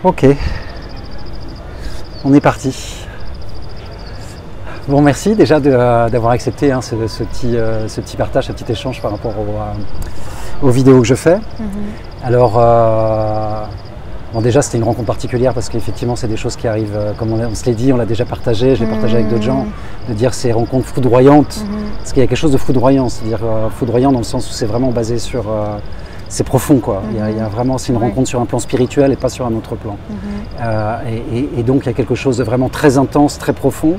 Ok, on est parti. Bon, merci déjà d'avoir accepté ce petit partage, ce petit échange par rapport aux vidéos que je fais. Alors, bon, déjà c'était une rencontre particulière parce qu'effectivement c'est des choses qui arrivent, comme on se l'est dit, on l'a déjà partagé, je l'ai partagé avec d'autres gens, de dire ces rencontres foudroyantes, parce qu'il y a quelque chose de foudroyant, c'est-à-dire foudroyant dans le sens où c'est vraiment basé sur... c'est profond quoi, il y a vraiment, c'est une rencontre sur un plan spirituel et pas sur un autre plan. Et donc il y a quelque chose de vraiment très intense, très profond.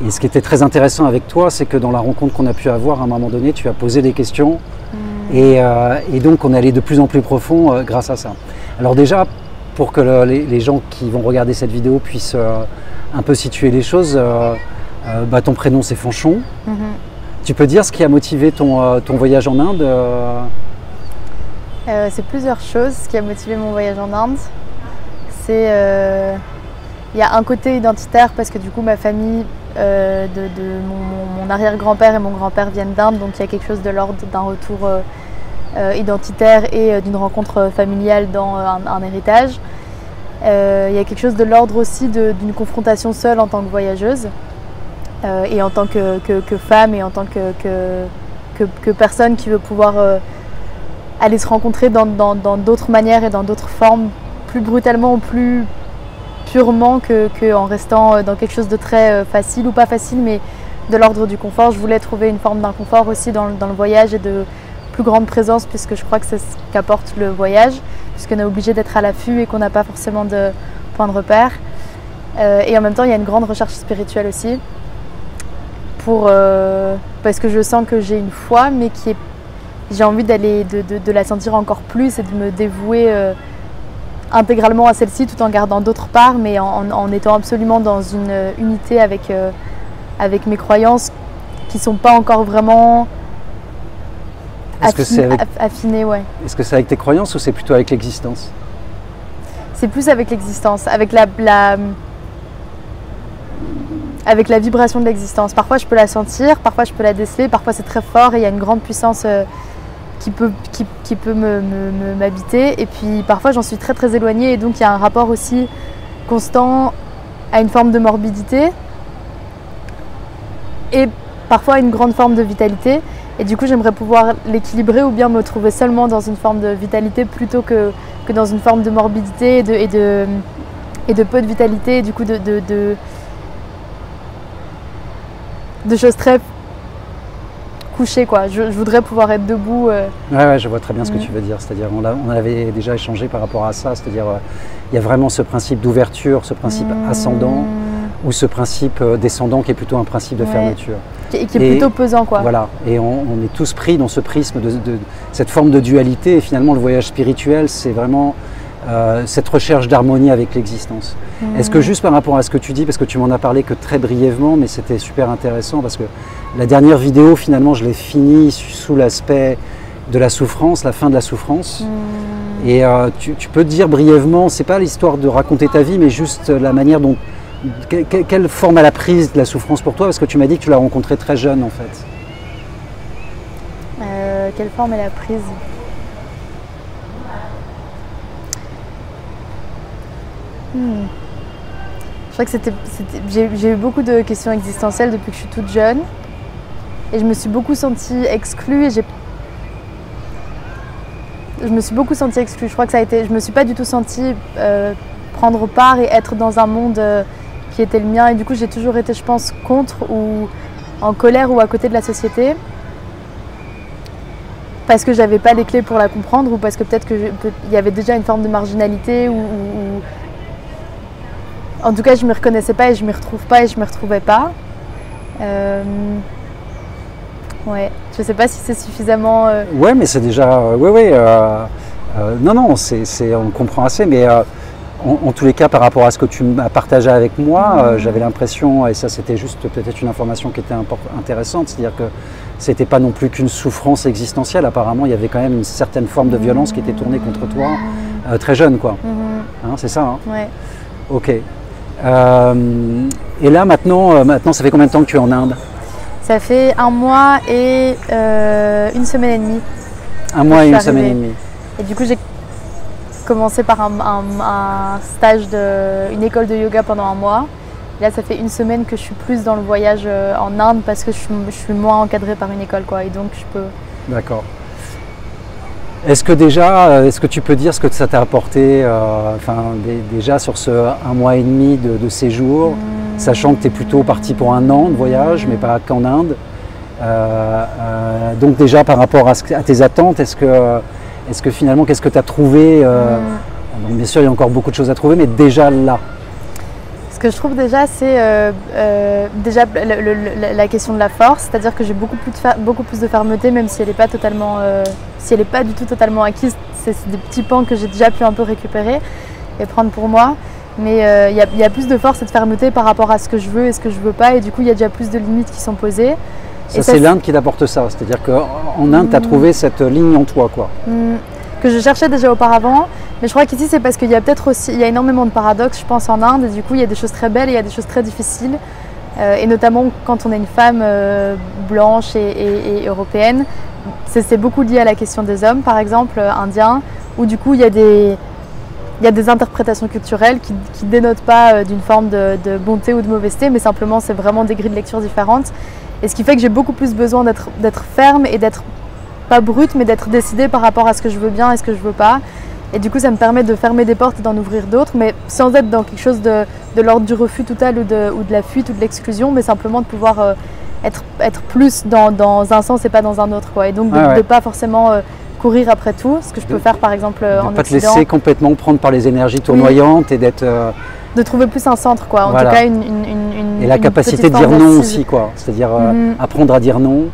Et ce qui était très intéressant avec toi, c'est que dans la rencontre qu'on a pu avoir, à un moment donné, tu as posé des questions et donc on est allé de plus en plus profond grâce à ça. Alors déjà, pour que les gens qui vont regarder cette vidéo puissent un peu situer les choses, ton prénom c'est Fanchon. Tu peux dire ce qui a motivé ton voyage en Inde? C'est plusieurs choses. Ce qui a motivé mon voyage en Inde, c'est il y a un côté identitaire parce que du coup ma famille mon arrière-grand-père et mon grand-père viennent d'Inde, donc il y a quelque chose de l'ordre d'un retour identitaire et d'une rencontre familiale dans un héritage. Il y a quelque chose de l'ordre aussi d'une confrontation seule en tant que voyageuse et en tant que femme et en tant que personne qui veut pouvoir aller se rencontrer dans d'autres manières et dans d'autres formes, plus brutalement ou plus purement qu'en restant dans quelque chose de très facile ou pas facile, mais de l'ordre du confort. Je voulais trouver une forme d'inconfort aussi dans le voyage et de plus grande présence, puisque je crois que c'est ce qu'apporte le voyage, puisqu'on est obligé d'être à l'affût et qu'on n'a pas forcément de point de repère. Et en même temps, il y a une grande recherche spirituelle aussi, parce que je sens que j'ai une foi, mais j'ai envie de la sentir encore plus et de me dévouer intégralement à celle-ci tout en gardant d'autres parts, mais en étant absolument dans une unité avec mes croyances qui ne sont pas encore vraiment affinées. Ouais. Est-ce que c'est avec tes croyances ou c'est plutôt avec l'existence? C'est plus avec l'existence, avec avec la vibration de l'existence. Parfois je peux la sentir, parfois je peux la déceler, parfois c'est très fort et il y a une grande puissance qui peut m'habiter, et puis parfois j'en suis très très éloignée, et donc il y a un rapport aussi constant à une forme de morbidité et parfois une grande forme de vitalité, et du coup j'aimerais pouvoir l'équilibrer ou bien me trouver seulement dans une forme de vitalité plutôt que dans une forme de morbidité et de peu de vitalité, et du coup de choses très couché, quoi. Je voudrais pouvoir être debout. Ouais, je vois très bien ce que tu veux dire. C'est-à-dire, on avait déjà échangé par rapport à ça. C'est-à-dire, il y a vraiment ce principe d'ouverture, ce principe ascendant, ou ce principe descendant qui est plutôt un principe de fermeture. Qui est plutôt pesant, quoi. Voilà. Et on est tous pris dans ce prisme de cette forme de dualité. Et finalement, le voyage spirituel, c'est vraiment cette recherche d'harmonie avec l'existence. Est-ce que juste par rapport à ce que tu dis, parce que tu m'en as parlé que très brièvement, mais c'était super intéressant, parce que la dernière vidéo, finalement, je l'ai finie sous l'aspect de la souffrance, la fin de la souffrance. Et tu peux dire brièvement, c'est pas l'histoire de raconter ta vie, mais juste la manière dont... Quelle forme elle a prise de la souffrance pour toi? Parce que tu m'as dit que tu l'as rencontrée très jeune, en fait. Quelle forme elle a prise? Je crois que j'ai eu beaucoup de questions existentielles depuis que je suis toute jeune, et je me suis beaucoup sentie exclue, et je me suis beaucoup sentie exclue. Je crois que je me suis pas du tout sentie prendre part et être dans un monde qui était le mien, et du coup j'ai toujours été, je pense, contre ou en colère ou à côté de la société, parce que j'avais pas les clés pour la comprendre, ou parce que peut-être qu'il y avait déjà une forme de marginalité, ou en tout cas je me reconnaissais pas et je m'y retrouve pas et je me retrouvais pas. Ouais, je sais pas si c'est suffisamment... Ouais, mais c'est déjà... non, on comprend assez, mais en tous les cas, par rapport à ce que tu m'as partagé avec moi, j'avais l'impression, et ça c'était juste peut-être une information qui était intéressante, c'est-à-dire que c'était pas non plus qu'une souffrance existentielle. Apparemment, il y avait quand même une certaine forme de violence qui était tournée contre toi très jeune, quoi. Hein, c'est ça, hein? Ouais. Ok. Et là, maintenant, ça fait combien de temps que tu es en Inde? Ça fait 1 mois et 1 semaine et demie. 1 mois et 1 semaine et demie. Et du coup, j'ai commencé par un stage une école de yoga pendant 1 mois. Et là, ça fait 1 semaine que je suis plus dans le voyage en Inde parce que je suis moins encadrée par une école, quoi. Et donc, je peux... D'accord. Est-ce que tu peux dire ce que ça t'a apporté déjà sur ce 1 mois et demi de séjour, sachant que tu es plutôt parti pour 1 an de voyage, mais pas qu'en Inde. Donc déjà par rapport à tes attentes, est-ce que finalement, qu'est-ce que tu as trouvé donc bien sûr, il y a encore beaucoup de choses à trouver, mais déjà là. Ce que je trouve déjà, c'est déjà la question de la force, c'est-à-dire que j'ai beaucoup plus de fermeté, même si elle n'est pas totalement, si elle n'est pas du tout totalement acquise. C'est des petits pans que j'ai déjà pu un peu récupérer et prendre pour moi. Mais il y a plus de force et de fermeté par rapport à ce que je veux et ce que je veux pas, et du coup il y a déjà plus de limites qui sont posées. Ça, c'est l'Inde qui t'apporte ça, c'est-à-dire qu'en Inde, tu as trouvé cette ligne en toi, quoi. Que je cherchais déjà auparavant, mais je crois qu'ici c'est parce qu'il y a peut-être aussi, il y a énormément de paradoxes, je pense, en Inde, et du coup il y a des choses très belles et il y a des choses très difficiles, et notamment quand on est une femme blanche et européenne, c'est beaucoup lié à la question des hommes, par exemple, indiens, où du coup il y a des interprétations culturelles qui ne dénotent pas d'une forme de bonté ou de mauvaiseté, mais simplement c'est vraiment des grilles de lecture différentes, et ce qui fait que j'ai beaucoup plus besoin d'être ferme et d'être pas brute, mais d'être décidée par rapport à ce que je veux bien et ce que je veux pas. Et du coup, ça me permet de fermer des portes et d'en ouvrir d'autres, mais sans être dans quelque chose de l'ordre du refus total ou de la fuite ou de l'exclusion, mais simplement de pouvoir être plus dans un sens et pas dans un autre, quoi. Et donc de ne pas forcément courir après tout, ce que je peux faire par exemple en Occident. De ne pas te laisser complètement prendre par les énergies tournoyantes et d'être... de trouver plus un centre, quoi. En tout cas, et la capacité de dire non aussi, quoi. C'est-à-dire apprendre à dire non.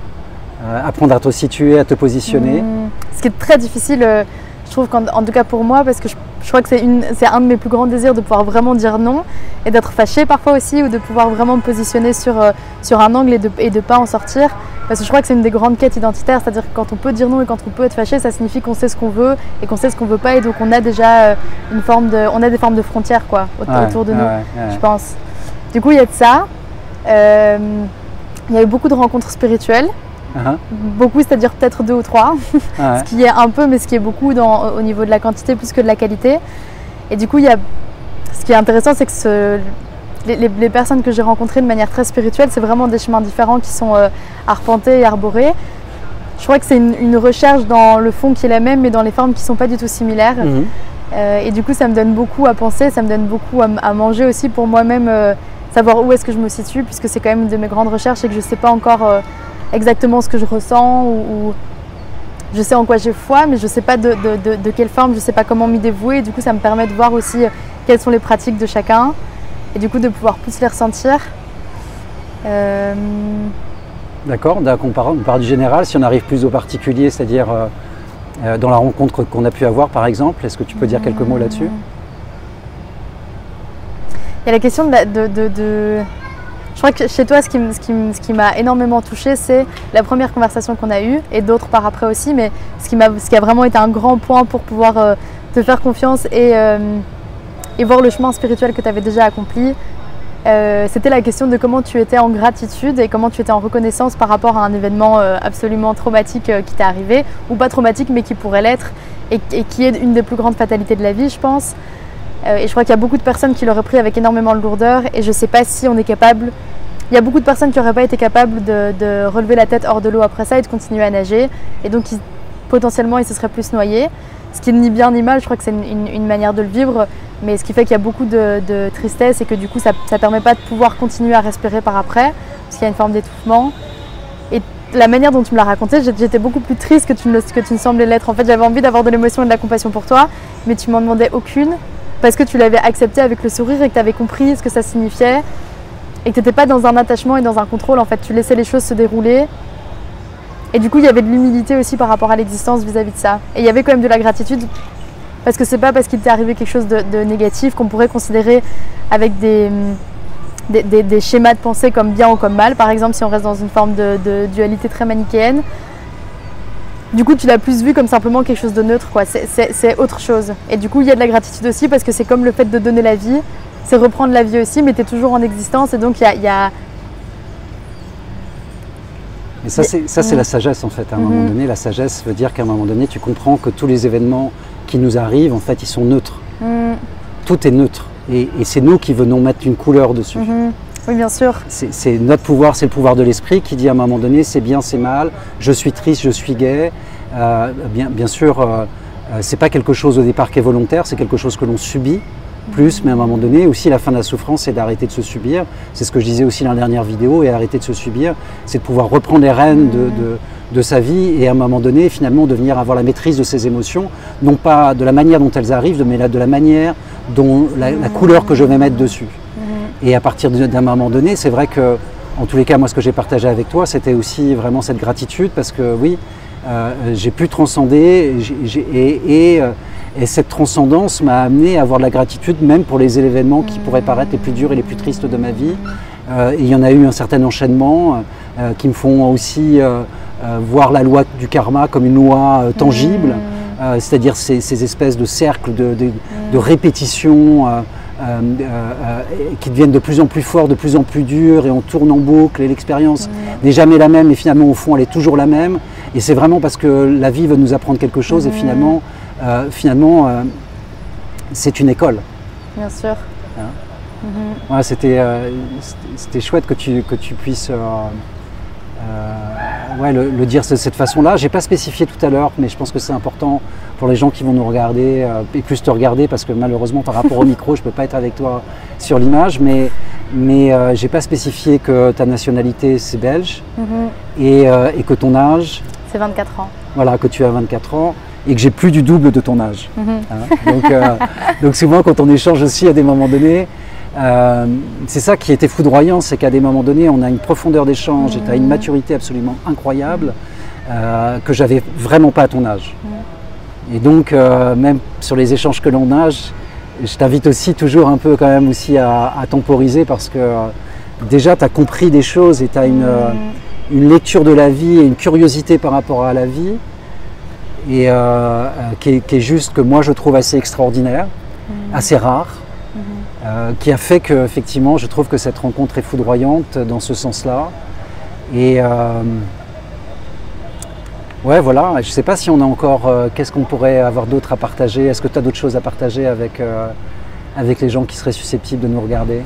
Apprendre à te situer, à te positionner. Ce qui est très difficile, je trouve, en tout cas pour moi, parce que je crois que c'est un de mes plus grands désirs de pouvoir vraiment dire non et d'être fâchée parfois aussi, ou de pouvoir vraiment me positionner sur un angle et de pas en sortir. Parce que je crois que c'est une des grandes quêtes identitaires, c'est-à-dire que quand on peut dire non et quand on peut être fâché, ça signifie qu'on sait ce qu'on veut et qu'on sait ce qu'on veut pas, et donc on a déjà des formes de frontières, quoi, autour de nous, je pense. Du coup, il y a de ça. Il y a eu beaucoup de rencontres spirituelles. Beaucoup, c'est-à-dire peut-être 2 ou 3, ce qui est un peu, mais ce qui est beaucoup au niveau de la quantité plus que de la qualité. Et du coup, ce qui est intéressant, c'est que les personnes que j'ai rencontrées de manière très spirituelle, c'est vraiment des chemins différents qui sont arpentés et arborés. Je crois que c'est une recherche dans le fond qui est la même, mais dans les formes qui ne sont pas du tout similaires. Et du coup, ça me donne beaucoup à penser, ça me donne beaucoup à manger aussi pour moi-même, savoir où est-ce que je me situe, puisque c'est quand même une de mes grandes recherches et que je ne sais pas encore exactement ce que je ressens, ou je sais en quoi j'ai foi, mais je ne sais pas de quelle forme, je ne sais pas comment m'y dévouer. Et du coup, ça me permet de voir aussi quelles sont les pratiques de chacun et du coup de pouvoir plus les ressentir. D'accord, on part du général, si on arrive plus au particulier, c'est-à-dire dans la rencontre qu'on a pu avoir par exemple, est-ce que tu peux dire quelques mots là-dessus? Il y a la question Je crois que chez toi, ce qui m'a énormément touchée, c'est la première conversation qu'on a eue, et d'autres par après aussi, mais ce qui a vraiment été un grand point pour pouvoir te faire confiance et voir le chemin spirituel que tu avais déjà accompli, c'était la question de comment tu étais en gratitude et comment tu étais en reconnaissance par rapport à un événement absolument traumatique qui t'est arrivé, ou pas traumatique mais qui pourrait l'être, et qui est une des plus grandes fatalités de la vie, je pense. Et je crois qu'il y a beaucoup de personnes qui l'auraient pris avec énormément de lourdeur, et je ne sais pas si on est capable. Il y a beaucoup de personnes qui n'auraient pas été capables de relever la tête hors de l'eau après ça et de continuer à nager, et donc potentiellement ils se seraient plus noyés. Ce qui n'est ni bien ni mal, je crois que c'est une manière de le vivre, mais ce qui fait qu'il y a beaucoup de tristesse et que du coup ça ne permet pas de pouvoir continuer à respirer par après, parce qu'il y a une forme d'étouffement. Et la manière dont tu me l'as raconté, j'étais beaucoup plus triste que tu ne semblais l'être. En fait, j'avais envie d'avoir de l'émotion et de la compassion pour toi, mais tu m'en demandais aucune, parce que tu l'avais accepté avec le sourire et que tu avais compris ce que ça signifiait, et que tu n'étais pas dans un attachement et dans un contrôle. En fait, tu laissais les choses se dérouler. Et du coup, il y avait de l'humilité aussi par rapport à l'existence vis-à-vis de ça. Et il y avait quand même de la gratitude, parce que c'est pas parce qu'il t'est arrivé quelque chose de négatif qu'on pourrait considérer avec des schémas de pensée comme bien ou comme mal. Par exemple, si on reste dans une forme de dualité très manichéenne, Du coup, tu l'as plus vu comme simplement quelque chose de neutre, quoi. C'est autre chose. Et du coup, il y a de la gratitude aussi parce que c'est comme le fait de donner la vie, c'est reprendre la vie aussi, mais tu es toujours en existence et donc il y a... Et ça, c'est la sagesse en fait. À un moment donné, la sagesse veut dire qu'à un moment donné, tu comprends que tous les événements qui nous arrivent, en fait, ils sont neutres. Tout est neutre. Et c'est nous qui venons mettre une couleur dessus. Oui, bien sûr. C'est notre pouvoir, c'est le pouvoir de l'esprit qui dit à un moment donné, c'est bien, c'est mal, je suis triste, je suis gai. Bien sûr, c'est pas quelque chose au départ qui est volontaire, c'est quelque chose que l'on subit plus, mais à un moment donné, aussi la fin de la souffrance, c'est d'arrêter de se subir. C'est ce que je disais aussi dans la dernière vidéo, et arrêter de se subir, c'est de pouvoir reprendre les rênes de sa vie et à un moment donné, finalement, devenir avoir la maîtrise de ses émotions, non pas de la manière dont elles arrivent, mais de la manière dont la couleur que je vais mettre dessus. Et à partir d'un moment donné, c'est vrai que, en tous les cas, moi, ce que j'ai partagé avec toi, c'était aussi vraiment cette gratitude, parce que oui, j'ai pu transcender et cette transcendance m'a amené à avoir de la gratitude même pour les événements qui pourraient paraître les plus durs et les plus tristes de ma vie. Et il y en a eu un certain enchaînement qui me font aussi voir la loi du karma comme une loi tangible, c'est-à-dire ces espèces de cercles de répétition qui deviennent de plus en plus forts, de plus en plus durs, et on tourne en boucle et l'expérience n'est jamais la même, et finalement au fond elle est toujours la même, et c'est vraiment parce que la vie veut nous apprendre quelque chose et finalement c'est une école. Bien sûr. Ouais, c'était chouette que tu puisses le dire de cette façon-là. J'ai pas spécifié tout à l'heure, mais je pense que c'est important pour les gens qui vont nous regarder et plus te regarder, parce que malheureusement par rapport au micro, je peux pas être avec toi sur l'image, mais j'ai pas spécifié que ta nationalité c'est belge et que ton âge c'est 24 ans. Voilà, que tu as 24 ans et que j'ai plus du double de ton âge. Donc souvent quand on échange aussi à des moments donnés, c'est ça qui était foudroyant, c'est qu'à des moments donnés, on a une profondeur d'échange et tu as une maturité absolument incroyable que j'avais vraiment pas à ton âge. Et donc, même sur les échanges que l'on a, je t'invite aussi toujours un peu quand même aussi à temporiser, parce que déjà tu as compris des choses et tu as une lecture de la vie et une curiosité par rapport à la vie et qui est juste, que moi je trouve assez extraordinaire, assez rare. Qui a fait que, effectivement, je trouve que cette rencontre est foudroyante dans ce sens-là. Et ouais, voilà, je ne sais pas si on a encore, qu'est-ce qu'on pourrait avoir d'autre à partager. Est-ce que tu as d'autres choses à partager avec les gens qui seraient susceptibles de nous regarder ?